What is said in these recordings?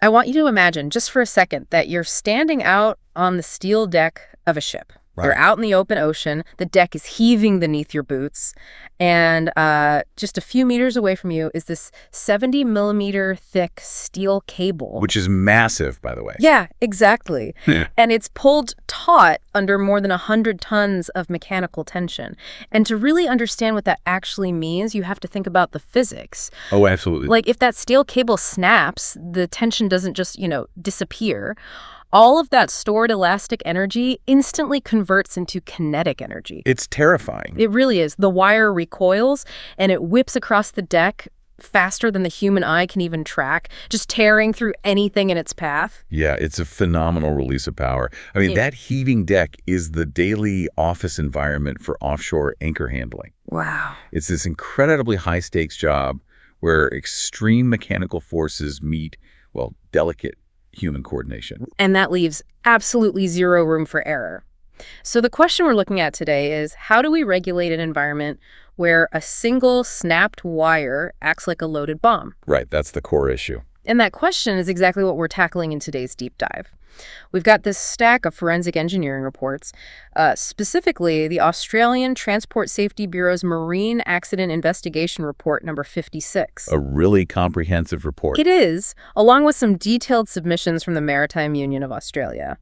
I want you to imagine, just for a second, that you're standing out on the steel deck of a ship. Right. You're out in the open ocean. The deck is heaving beneath your boots. And just a few meters away from you is this 70-millimeter thick steel cable. Which is massive, by the way. Yeah, exactly. And it's pulled taut under more than 100 tons of mechanical tension. And to really understand what that actually means, you have to think about the physics. Oh, absolutely. Like, if that steel cable snaps, the tension doesn't just, disappear. All of that stored elastic energy instantly converts into kinetic energy. It's terrifying. It really is. The wire recoils, and it whips across the deck faster than the human eye can even track, just tearing through anything in its path. Yeah, it's a phenomenal release of power. I mean, that heaving deck is the daily office environment for offshore anchor handling. Wow. It's this incredibly high-stakes job where extreme mechanical forces meet, delicate human coordination. And that leaves absolutely zero room for error. So the question we're looking at today is, how do we regulate an environment where a single snapped wire acts like a loaded bomb? Right, that's the core issue. And that question is exactly what we're tackling in today's deep dive. We've got this stack of forensic engineering reports, specifically the Australian Transport Safety Bureau's Marine Accident Investigation Report number 56. A really comprehensive report. It is, along with some detailed submissions from the Maritime Union of Australia.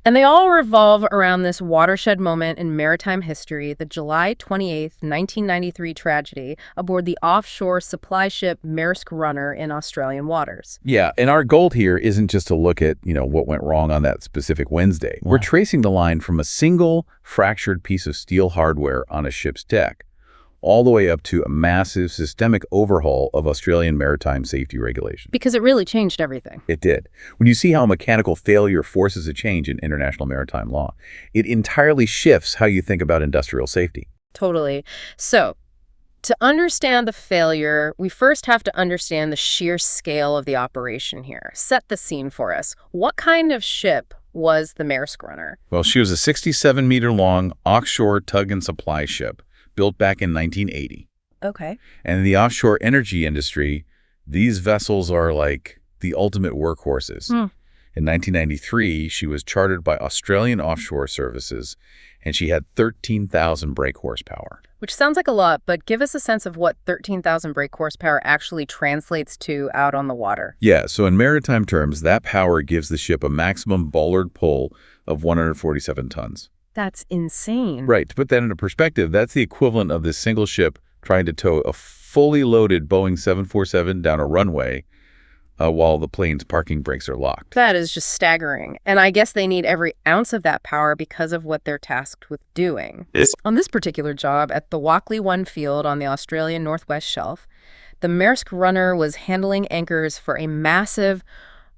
And they all revolve around this watershed moment in maritime history, the July 28th, 1993 tragedy aboard the offshore supply ship Maersk Runner in Australian waters. Yeah, and our goal here isn't just to look at, what went wrong on that specific Wednesday. We're tracing the line from a single fractured piece of steel hardware on a ship's deck all the way up to a massive systemic overhaul of Australian maritime safety regulation. Because it really changed everything. It did. When you see how mechanical failure forces a change in international maritime law, it entirely shifts how you think about industrial safety. Totally. So, to understand the failure, we first have to understand the sheer scale of the operation here. Set the scene for us. What kind of ship was the Maersk Runner? Well, she was a 67-meter-long offshore tug and supply ship built back in 1980. Okay. And in the offshore energy industry, these vessels are like the ultimate workhorses. In 1993, she was chartered by Australian Offshore Services, and she had 13,000 brake horsepower. Which sounds like a lot, but give us a sense of what 13,000 brake horsepower actually translates to out on the water. Yeah, so in maritime terms, that power gives the ship a maximum bollard pull of 147 tons. That's insane. Right. To put that into perspective, that's the equivalent of this single ship trying to tow a fully loaded Boeing 747 down a runway while the plane's parking brakes are locked. That is just staggering. And I guess they need every ounce of that power because of what they're tasked with doing. On this particular job at the Walkley 1 field on the Australian Northwest Shelf, the Maersk Runner was handling anchors for a massive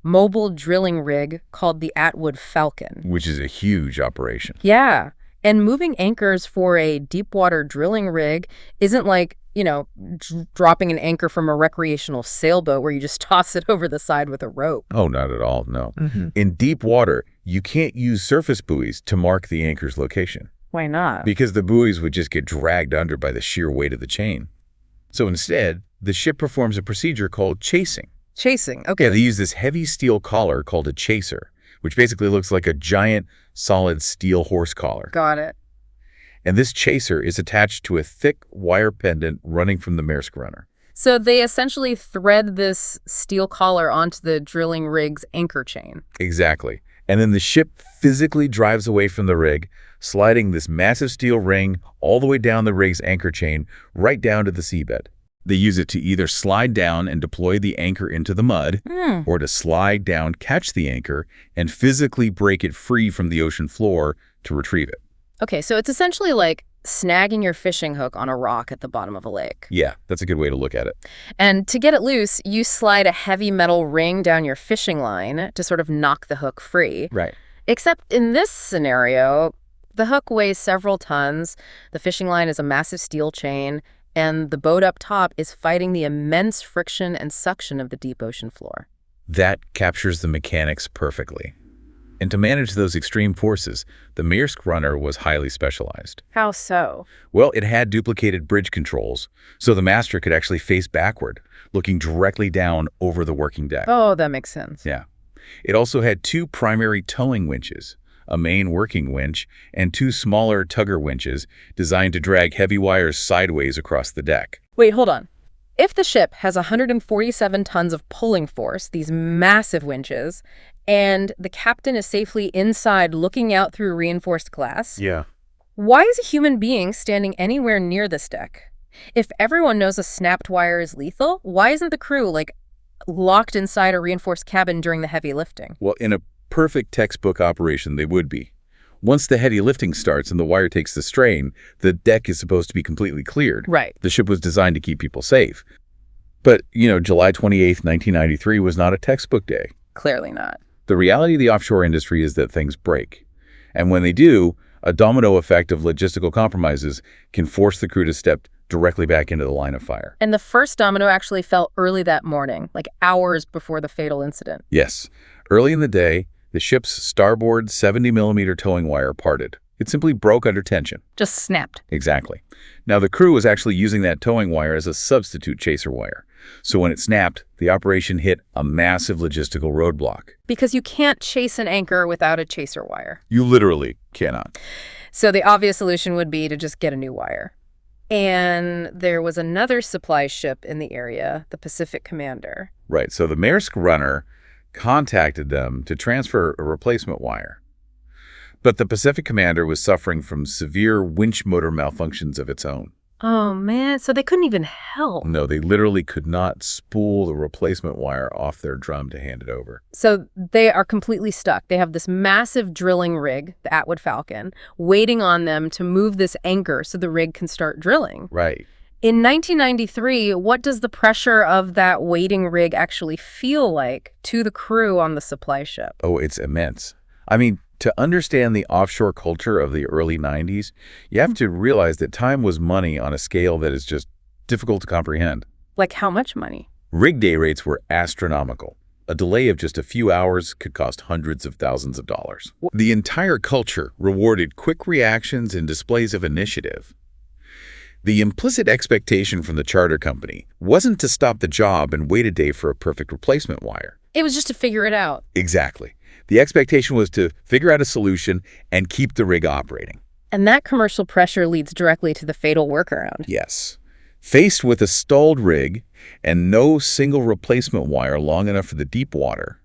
mobile drilling rig called the Atwood Falcon. Which is a huge operation. Yeah. And moving anchors for a deep-water drilling rig isn't like, dropping an anchor from a recreational sailboat where you just toss it over the side with a rope. Oh, not at all, no. In deep water, you can't use surface buoys to mark the anchor's location. Why not? Because the buoys would just get dragged under by the sheer weight of the chain. So instead, the ship performs a procedure called chasing. Chasing, okay. Yeah, they use this heavy steel collar called a chaser, which basically looks like a giant, solid steel horse collar. Got it. And this chaser is attached to a thick wire pendant running from the Maersk Runner. So they essentially thread this steel collar onto the drilling rig's anchor chain. Exactly. And then the ship physically drives away from the rig, sliding this massive steel ring all the way down the rig's anchor chain, right down to the seabed. They use it to either slide down and deploy the anchor into the mud, or to slide down, catch the anchor, and physically break it free from the ocean floor to retrieve it. Okay, so it's essentially like snagging your fishing hook on a rock at the bottom of a lake. Yeah, that's a good way to look at it. And to get it loose, you slide a heavy metal ring down your fishing line to sort of knock the hook free. Right. Except in this scenario, the hook weighs several tons, the fishing line is a massive steel chain, and the boat up top is fighting the immense friction and suction of the deep ocean floor. That captures the mechanics perfectly. And to manage those extreme forces, the Maersk runner was highly specialized. How so? Well, it had duplicated bridge controls, so the master could actually face backward, looking directly down over the working deck. Oh, that makes sense. Yeah. It also had two primary towing winches, a main working winch, and two smaller tugger winches designed to drag heavy wires sideways across the deck. Wait, hold on. If the ship has 147 tons of pulling force, these massive winches, and the captain is safely inside looking out through reinforced glass, why is a human being standing anywhere near this deck? If everyone knows a snapped wire is lethal, why isn't the crew, locked inside a reinforced cabin during the heavy lifting? Well, in a perfect textbook operation, they would be. Once the heavy lifting starts and the wire takes the strain, the deck is supposed to be completely cleared. Right. The ship was designed to keep people safe. But, July 28th, 1993 was not a textbook day. Clearly not. The reality of the offshore industry is that things break. And when they do, a domino effect of logistical compromises can force the crew to step directly back into the line of fire. And the first domino actually fell early that morning, hours before the fatal incident. Yes. Early in the day, the ship's starboard 70-millimeter towing wire parted. It simply broke under tension. Just snapped. Exactly. Now, the crew was actually using that towing wire as a substitute chaser wire. So when it snapped, the operation hit a massive logistical roadblock. Because you can't chase an anchor without a chaser wire. You literally cannot. So the obvious solution would be to just get a new wire. And there was another supply ship in the area, the Pacific Commander. Right. So the Maersk runner contacted them to transfer a replacement wire. But the Pacific Commander was suffering from severe winch motor malfunctions of its own. Oh, man. So they couldn't even help. No, they literally could not spool the replacement wire off their drum to hand it over. So they are completely stuck. They have this massive drilling rig, the Atwood Falcon, waiting on them to move this anchor so the rig can start drilling. Right. In 1993, what does the pressure of that waiting rig actually feel like to the crew on the supply ship? Oh, it's immense. I mean, to understand the offshore culture of the early 90s, you have to realize that time was money on a scale that is just difficult to comprehend. Like how much money? Rig day rates were astronomical. A delay of just a few hours could cost hundreds of thousands of dollars. The entire culture rewarded quick reactions and displays of initiative. The implicit expectation from the charter company wasn't to stop the job and wait a day for a perfect replacement wire. It was just to figure it out. Exactly. The expectation was to figure out a solution and keep the rig operating. And that commercial pressure leads directly to the fatal workaround. Yes. Faced with a stalled rig and no single replacement wire long enough for the deep water,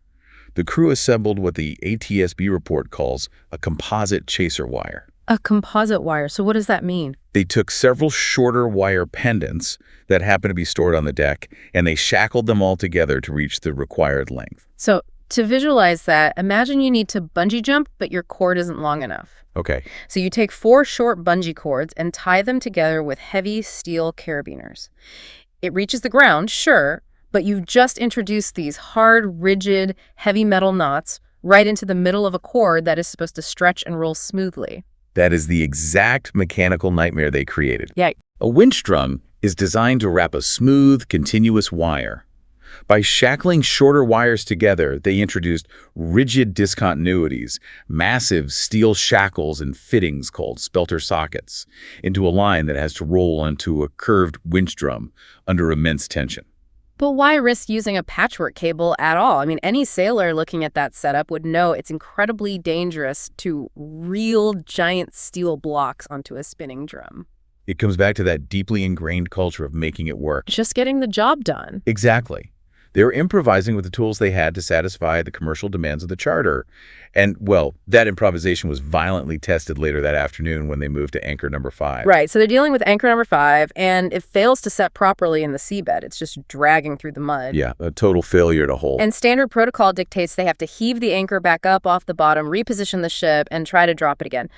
the crew assembled what the ATSB report calls a composite chaser wire. A composite wire. So what does that mean? They took several shorter wire pendants that happened to be stored on the deck, and they shackled them all together to reach the required length. So to visualize that, imagine you need to bungee jump, but your cord isn't long enough. Okay. So you take 4 short bungee cords and tie them together with heavy steel carabiners. It reaches the ground, sure, but you've just introduced these hard, rigid, heavy metal knots right into the middle of a cord that is supposed to stretch and roll smoothly. That is the exact mechanical nightmare they created. Yeah. A winch drum is designed to wrap a smooth, continuous wire. By shackling shorter wires together, they introduced rigid discontinuities, massive steel shackles and fittings called spelter sockets, into a line that has to roll onto a curved winch drum under immense tension. But why risk using a patchwork cable at all? I mean, any sailor looking at that setup would know it's incredibly dangerous to reel giant steel blocks onto a spinning drum. It comes back to that deeply ingrained culture of making it work. Just getting the job done. Exactly. They were improvising with the tools they had to satisfy the commercial demands of the charter. And, well, that improvisation was violently tested later that afternoon when they moved to anchor number 5. Right, so they're dealing with anchor number 5, and it fails to set properly in the seabed. It's just dragging through the mud. Yeah, a total failure to hold. And standard protocol dictates they have to heave the anchor back up off the bottom, reposition the ship, and try to drop it again.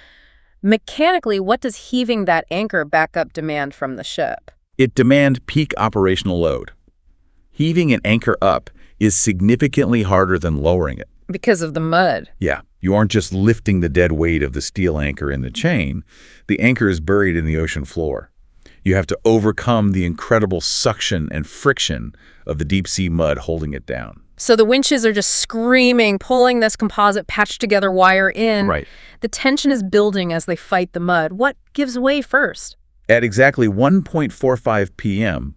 Mechanically, what does heaving that anchor back up demand from the ship? It demands peak operational load. Heaving an anchor up is significantly harder than lowering it. Because of the mud. Yeah, you aren't just lifting the dead weight of the steel anchor in the chain. The anchor is buried in the ocean floor. You have to overcome the incredible suction and friction of the deep sea mud holding it down. So the winches are just screaming, pulling this composite patched-together wire in. Right. The tension is building as they fight the mud. What gives way first? At exactly 1:45 p.m.,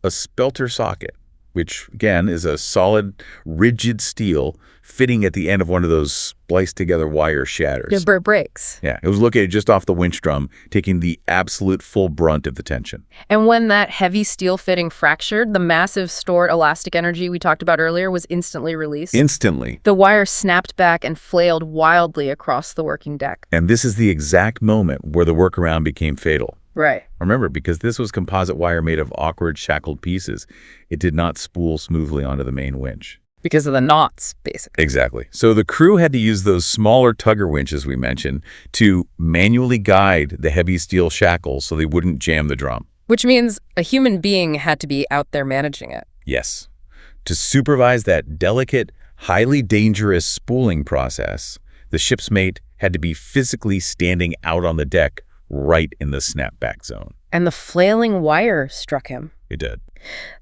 a spelter socket, which, again, is a solid, rigid steel fitting at the end of one of those spliced-together wire shatters. It breaks. Yeah, it was located just off the winch drum, taking the absolute full brunt of the tension. And when that heavy steel fitting fractured, the massive stored elastic energy we talked about earlier was instantly released. Instantly. The wire snapped back and flailed wildly across the working deck. And this is the exact moment where the workaround became fatal. Right. Remember, because this was composite wire made of awkward, shackled pieces, it did not spool smoothly onto the main winch. Because of the knots, basically. Exactly. So the crew had to use those smaller tugger winches we mentioned to manually guide the heavy steel shackles so they wouldn't jam the drum. Which means a human being had to be out there managing it. Yes. To supervise that delicate, highly dangerous spooling process, the ship's mate had to be physically standing out on the deck right in the snapback zone. And the flailing wire struck him. It did.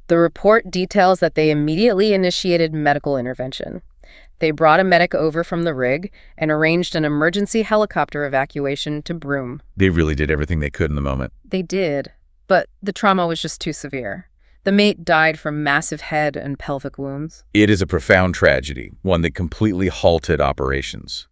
The report details that they immediately initiated medical intervention. They brought a medic over from the rig and arranged an emergency helicopter evacuation to Broome. They really did everything they could in the moment. They did, but the trauma was just too severe. The mate died from massive head and pelvic wounds. It is a profound tragedy, one that completely halted operations.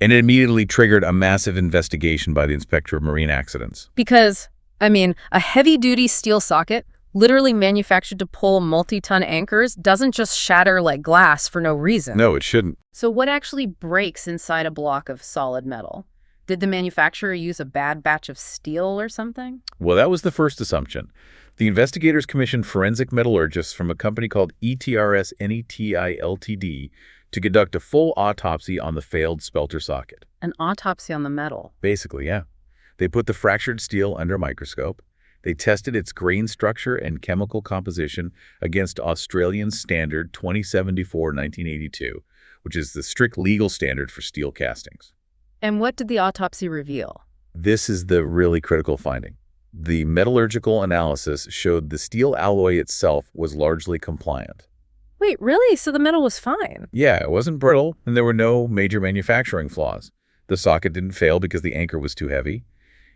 And it immediately triggered a massive investigation by the Inspector of Marine Accidents. Because, a heavy-duty steel socket, literally manufactured to pull multi-ton anchors, doesn't just shatter like glass for no reason. No, it shouldn't. So what actually breaks inside a block of solid metal? Did the manufacturer use a bad batch of steel or something? Well, that was the first assumption. The investigators commissioned forensic metallurgists from a company called ETRS NETI Ltd. to conduct a full autopsy on the failed spelter socket. An autopsy on the metal? Basically, yeah. They put the fractured steel under a microscope. They tested its grain structure and chemical composition against Australian Standard 2074-1982, which is the strict legal standard for steel castings. And what did the autopsy reveal? This is the really critical finding. The metallurgical analysis showed the steel alloy itself was largely compliant. Wait, really? So the metal was fine? Yeah, it wasn't brittle, and there were no major manufacturing flaws. The socket didn't fail because the anchor was too heavy.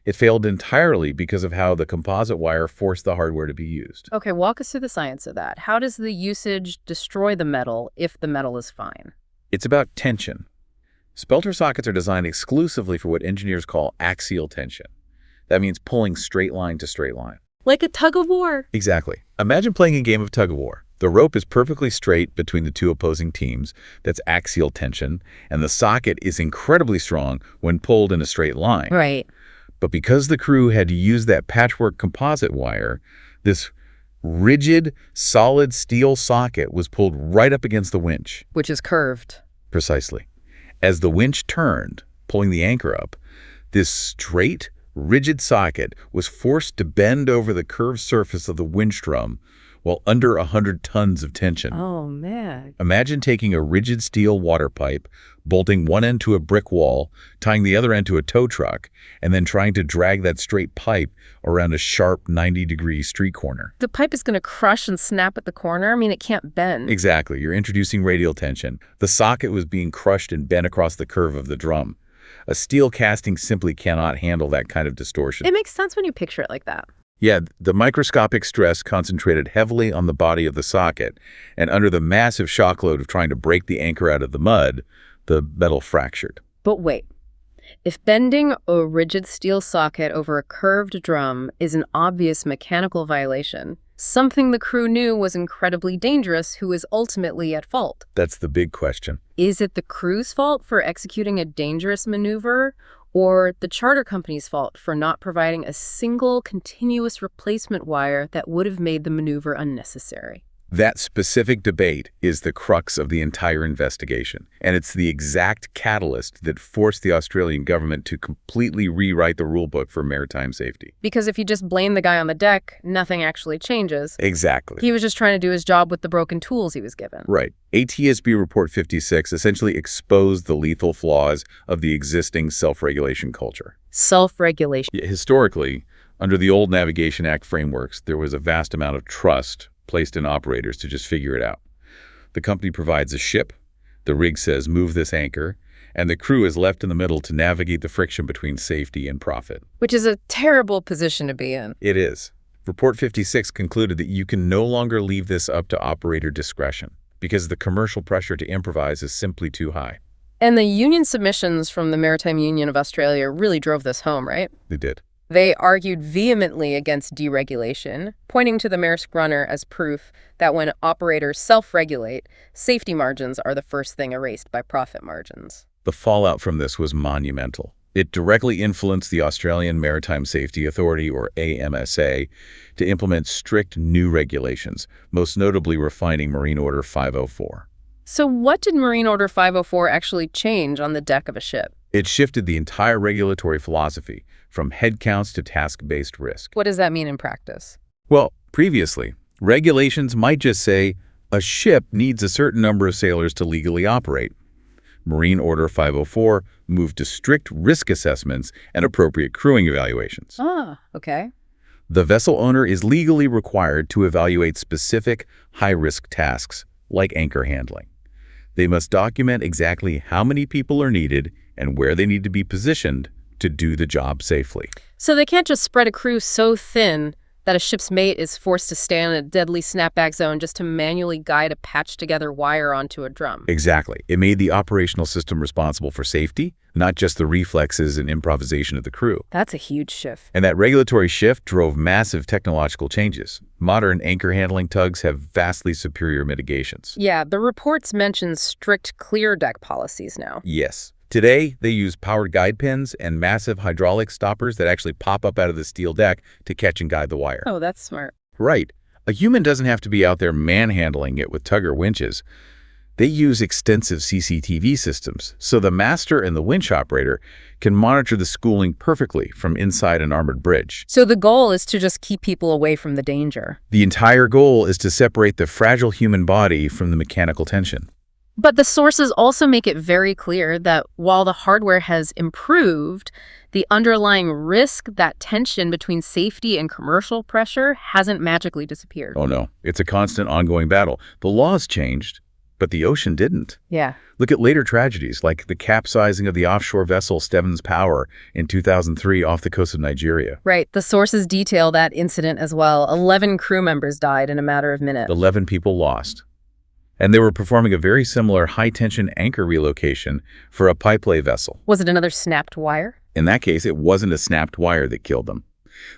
It failed entirely because of how the composite wire forced the hardware to be used. Okay, walk us through the science of that. How does the usage destroy the metal if the metal is fine? It's about tension. Spelter sockets are designed exclusively for what engineers call axial tension. That means pulling straight line to straight line. Like a tug of war. Exactly. Imagine playing a game of tug of war. The rope is perfectly straight between the two opposing teams. That's axial tension. And the socket is incredibly strong when pulled in a straight line. Right. But because the crew had to use that patchwork composite wire, this rigid, solid steel socket was pulled right up against the winch. Which is curved. Precisely. As the winch turned, pulling the anchor up, this straight, rigid socket was forced to bend over the curved surface of the winch drum while under 100 tons of tension. Oh, man. Imagine taking a rigid steel water pipe, bolting one end to a brick wall, tying the other end to a tow truck, and then trying to drag that straight pipe around a sharp 90-degree street corner. The pipe is going to crush and snap at the corner? It can't bend. Exactly. You're introducing radial tension. The socket was being crushed and bent across the curve of the drum. A steel casting simply cannot handle that kind of distortion. It makes sense when you picture it like that. Yeah, the microscopic stress concentrated heavily on the body of the socket, and under the massive shock load of trying to break the anchor out of the mud, the metal fractured. But wait, if bending a rigid steel socket over a curved drum is an obvious mechanical violation, something the crew knew was incredibly dangerous, who is ultimately at fault? That's the big question. Is it the crew's fault for executing a dangerous maneuver, or the charter company's fault for not providing a single continuous replacement wire that would have made the maneuver unnecessary? That specific debate is the crux of the entire investigation, and it's the exact catalyst that forced the Australian government to completely rewrite the rulebook for maritime safety. Because if you just blame the guy on the deck, nothing actually changes. Exactly. He was just trying to do his job with the broken tools he was given. Right. ATSB Report 56 essentially exposed the lethal flaws of the existing self-regulation culture. Self-regulation. Historically, under the old Navigation Act frameworks, there was a vast amount of trust placed in operators to just figure it out. The company provides a ship, the rig says move this anchor, and the crew is left in the middle to navigate the friction between safety and profit. Which is a terrible position to be in. It is. Report 56 concluded that you can no longer leave this up to operator discretion because the commercial pressure to improvise is simply too high. And the union submissions from the Maritime Union of Australia really drove this home, right? They did. They argued vehemently against deregulation, pointing to the Maersk runner as proof that when operators self-regulate, safety margins are the first thing erased by profit margins. The fallout from this was monumental. It directly influenced the Australian Maritime Safety Authority, or AMSA, to implement strict new regulations, most notably refining Marine Order 504. So what did Marine Order 504 actually change on the deck of a ship? It shifted the entire regulatory philosophy from head counts to task-based risk. What does that mean in practice? Well, previously, regulations might just say a ship needs a certain number of sailors to legally operate. Marine Order 504 moved to strict risk assessments and appropriate crewing evaluations. Ah, okay. The vessel owner is legally required to evaluate specific high-risk tasks, like anchor handling. They must document exactly how many people are needed and where they need to be positioned to do the job safely. So they can't just spread a crew so thin that a ship's mate is forced to stand in a deadly snapback zone just to manually guide a patched-together wire onto a drum. Exactly. It made the operational system responsible for safety, not just the reflexes and improvisation of the crew. That's a huge shift. And that regulatory shift drove massive technological changes. Modern anchor handling tugs have vastly superior mitigations. Yeah, the reports mention strict clear deck policies now. Yes. Today, they use powered guide pins and massive hydraulic stoppers that actually pop up out of the steel deck to catch and guide the wire. Oh, that's smart. Right. A human doesn't have to be out there manhandling it with tugger winches. They use extensive CCTV systems, so the master and the winch operator can monitor the schooling perfectly from inside an armored bridge. So the goal is to just keep people away from the danger. The entire goal is to separate the fragile human body from the mechanical tension. But the sources also make it very clear that while the hardware has improved, the underlying risk, that tension between safety and commercial pressure, hasn't magically disappeared. Oh no, it's a constant ongoing battle. The laws changed, but the ocean didn't. Yeah. Look at later tragedies like the capsizing of the offshore vessel Steven's Power in 2003 off the coast of Nigeria. Right. The sources detail that incident as well. 11 crew members died in a matter of minutes. 11 people lost. And they were performing a very similar high-tension anchor relocation for a pipelay vessel. Was it another snapped wire? In that case, it wasn't a snapped wire that killed them.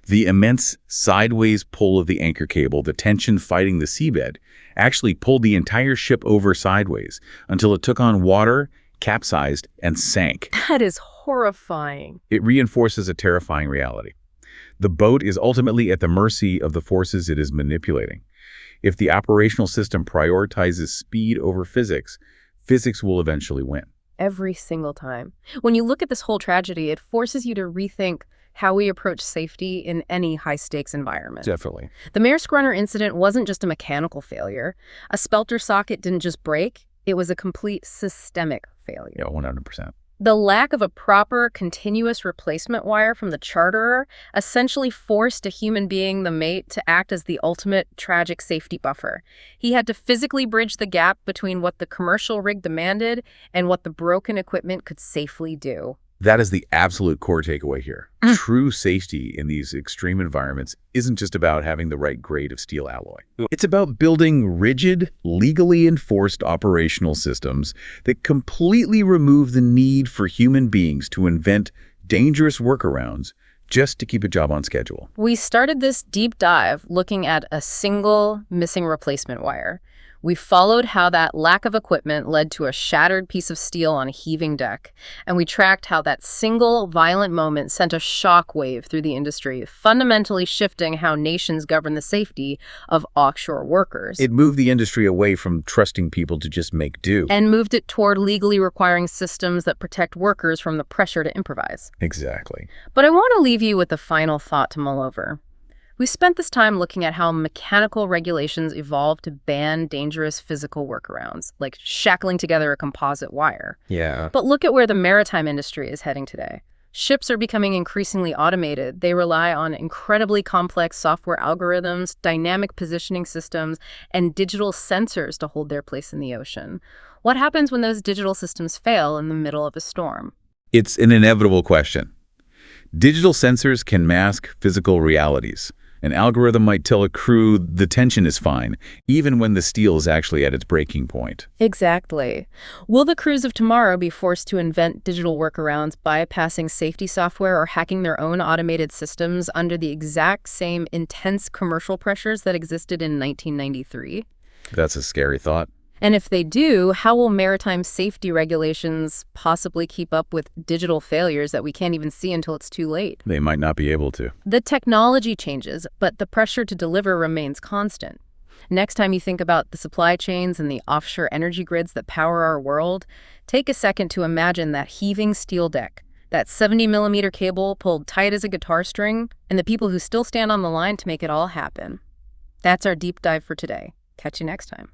The immense sideways pull of the anchor cable, the tension fighting the seabed, actually pulled the entire ship over sideways until it took on water, capsized, and sank. That is horrifying. It reinforces a terrifying reality. The boat is ultimately at the mercy of the forces it is manipulating. If the operational system prioritizes speed over physics, physics will eventually win. Every single time. When you look at this whole tragedy, it forces you to rethink how we approach safety in any high-stakes environment. Definitely. The Maersk runner incident wasn't just a mechanical failure. A spelter socket didn't just break. It was a complete systemic failure. Yeah, 100%. The lack of a proper continuous replacement wire from the charterer essentially forced a human being, the mate, to act as the ultimate tragic safety buffer. He had to physically bridge the gap between what the commercial rig demanded and what the broken equipment could safely do. That is the absolute core takeaway here. True safety in these extreme environments isn't just about having the right grade of steel alloy. It's about building rigid, legally enforced operational systems that completely remove the need for human beings to invent dangerous workarounds just to keep a job on schedule. We started this deep dive looking at a single missing replacement wire. We followed how that lack of equipment led to a shattered piece of steel on a heaving deck, and we tracked how that single violent moment sent a shockwave through the industry, fundamentally shifting how nations govern the safety of offshore workers. It moved the industry away from trusting people to just make do. And moved it toward legally requiring systems that protect workers from the pressure to improvise. Exactly. But I want to leave you with a final thought to mull over. We spent this time looking at how mechanical regulations evolved to ban dangerous physical workarounds, like shackling together a composite wire. Yeah. But look at where the maritime industry is heading today. Ships are becoming increasingly automated. They rely on incredibly complex software algorithms, dynamic positioning systems, and digital sensors to hold their place in the ocean. What happens when those digital systems fail in the middle of a storm? It's an inevitable question. Digital sensors can mask physical realities. An algorithm might tell a crew the tension is fine, even when the steel is actually at its breaking point. Exactly. Will the crews of tomorrow be forced to invent digital workarounds, bypassing safety software or hacking their own automated systems under the exact same intense commercial pressures that existed in 1993? That's a scary thought. And if they do, how will maritime safety regulations possibly keep up with digital failures that we can't even see until it's too late? They might not be able to. The technology changes, but the pressure to deliver remains constant. Next time you think about the supply chains and the offshore energy grids that power our world, take a second to imagine that heaving steel deck, that 70-millimeter cable pulled tight as a guitar string, and the people who still stand on the line to make it all happen. That's our deep dive for today. Catch you next time.